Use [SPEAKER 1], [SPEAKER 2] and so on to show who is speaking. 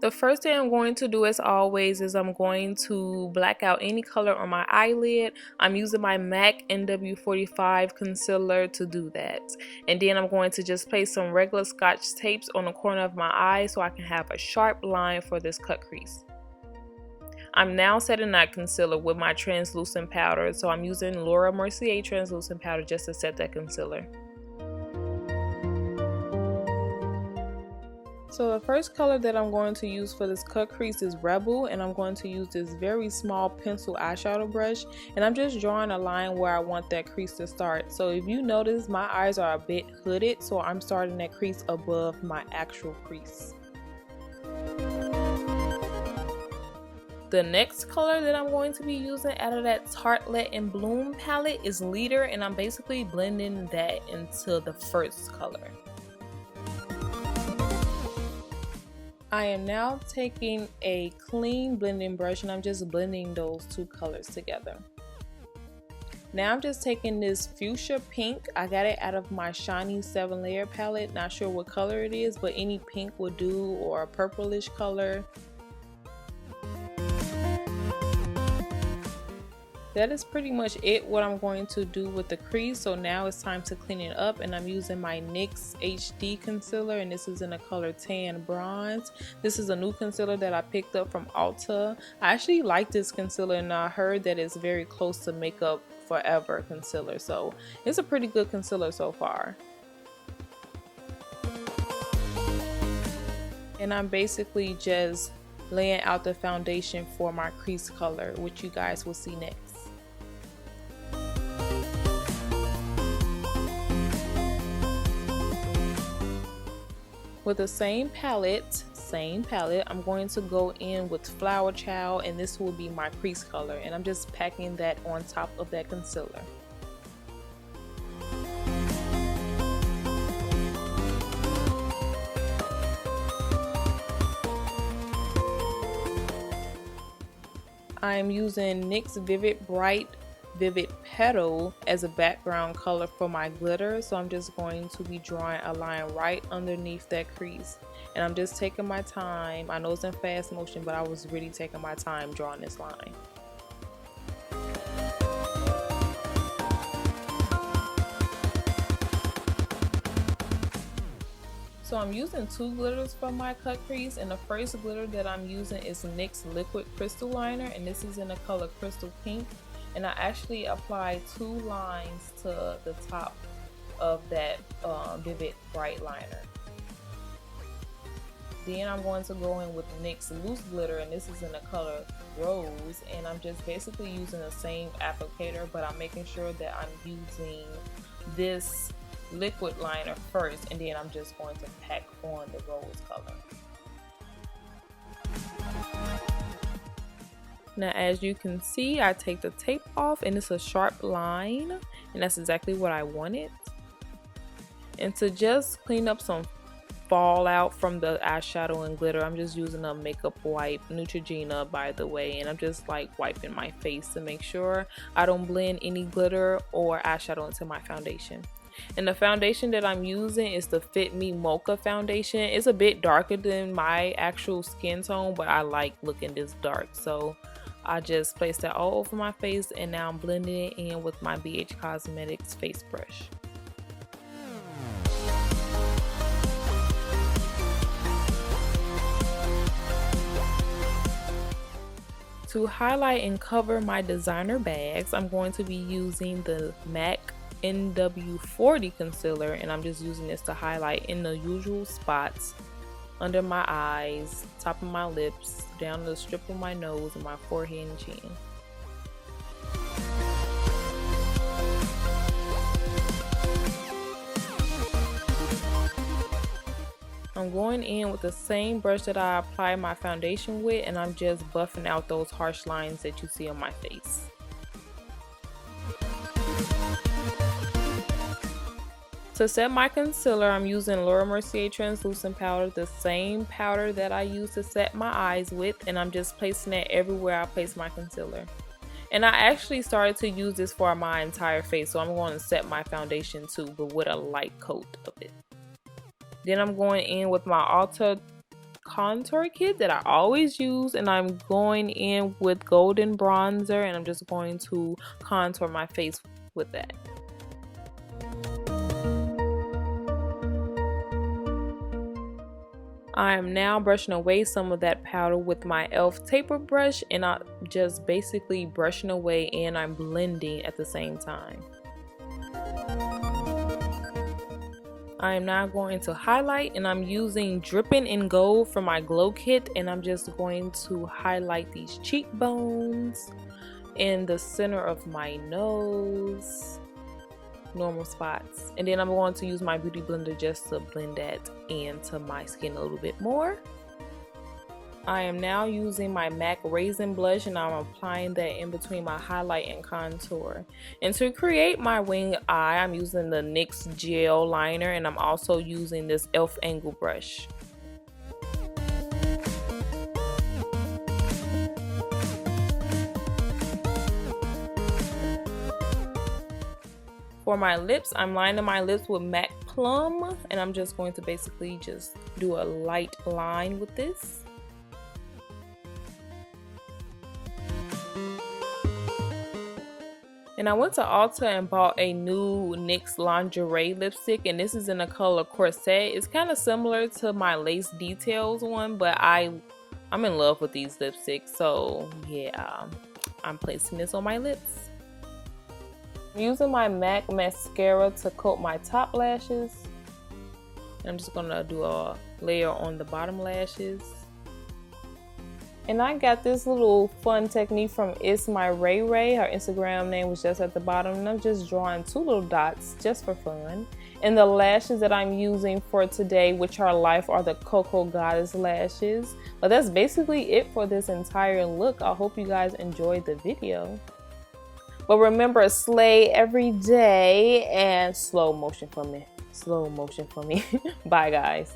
[SPEAKER 1] The first thing I'm going to do, as always, is I'm going to black out any color on my eyelid. I'm using my MAC NW45 concealer to do that. And then I'm going to just place some regular Scotch tapes on the corner of my eye so I can have a sharp line for this cut crease. I'm now setting that concealer with my translucent powder. So I'm using Mercier translucent powder just to set that concealer. So the first color that I'm going to use for this cut crease is Rebel, and I'm going to use this very small pencil eyeshadow brush, and I'm just drawing a line where I want that crease to start. So if you notice, my eyes are a bit hooded, so I'm starting that crease above my actual crease. The next color that I'm going to be using out of that Tartelette and Bloom palette is Leader, and I'm basically blending that into the first color. I am now taking a clean blending brush and I'm just blending those two colors together. Now I'm just taking this fuchsia pink. I got it out of my shiny 7-layer palette. Not sure what color it is, but any pink would do, or a purplish color. That is pretty much it, what I'm going to do with the crease. So now it's time to clean it up, and I'm using my NYX HD concealer, and this is in the color Tan Bronze. This is a new concealer that I picked up from Ulta. I actually like this concealer, and I heard that it's very close to Makeup Forever concealer, so it's a pretty good concealer so far. And I'm basically just laying out the foundation for my crease color, which you guys will see next. With the same palette, I'm going to go in with Flower Child, and this will be my crease color, and I'm just packing that on top of that concealer. I'm using NYX Vivid Bright Vivid Petal as a background color for my glitter, so I'm just going to be drawing a line right underneath that crease, and I'm just taking my time. I know it's in fast motion, but I was really taking my time drawing this line. So I'm using two glitters for my cut crease, and the first glitter that I'm using is NYX Liquid Crystal Liner, and this is in the color Crystal Pink. And I actually applied 2 lines to the top of that Vivid Bright liner. Then I'm going to go in with NYX Loose Glitter, and this is in the color Rose, and I'm just basically using the same applicator, but I'm making sure that I'm using this liquid liner first, and then I'm just going to pack on the rose color. Now, as you can see, I take the tape off, and it's a sharp line, and that's exactly what I wanted. And to just clean up some fallout from the eyeshadow and glitter, I'm just using a makeup wipe, Neutrogena by the way, and I'm just like wiping my face to make sure I don't blend any glitter or eyeshadow into my foundation. And the foundation that I'm using is the Fit Me Mocha foundation. It's a bit darker than my actual skin tone, but I like looking this dark, so I just placed that all over my face, and now I'm blending it in with my BH Cosmetics face brush. To highlight and cover my designer bags, I'm going to be using the MAC NW40 concealer, and I'm just using this to highlight in the usual spots under my eyes, top of my lips, down the strip of my nose, and my forehead and chin. I'm going in with the same brush that I applied my foundation with, and I'm just buffing out those harsh lines that you see on my face. To set my concealer, I'm using Mercier translucent powder, the same powder that I use to set my eyes with, and I'm just placing it everywhere I place my concealer. And I actually started to use this for my entire face, so I'm going to set my foundation too, but with a light coat of it. Then I'm going in with my Ulta contour kit that I always use, and I'm going in with golden bronzer, and I'm just going to contour my face with that. I am now brushing away some of that powder with my e.l.f. taper brush, and I'm just basically brushing away and I'm blending at the same time. I am now going to highlight, and I'm using Drippin' in Gold for my glow kit, and I'm just going to highlight these cheekbones in the center of my nose, normal spots, and then I'm going to use my beauty blender just to blend that into my skin a little bit more. I am now using my MAC Raizin blush, and I'm applying that in between my highlight and contour. And to create my wing eye, I'm using the NYX gel liner, and I'm also using this e.l.f. angle brush. For my lips, I'm lining my lips with MAC Plum, and I'm just going to basically just do a light line with this. And I went to Ulta and bought a new NYX lingerie lipstick, and this is in the color Corset. It's kind of similar to my lace details one, but I'm in love with these lipsticks, so yeah, I'm placing this on my lips. I'm using my MAC mascara to coat my top lashes. I'm just gonna do a layer on the bottom lashes. And I got this little fun technique from It's My Ray Ray. Her Instagram name was just at the bottom, and I'm just drawing 2 little dots just for fun. And the lashes that I'm using for today, which are Life, are the KOKO Goddess lashes. But that's basically it for this entire look. I hope you guys enjoyed the video. But remember, slay every day, and slow motion for me. Slow motion for me. Bye, guys.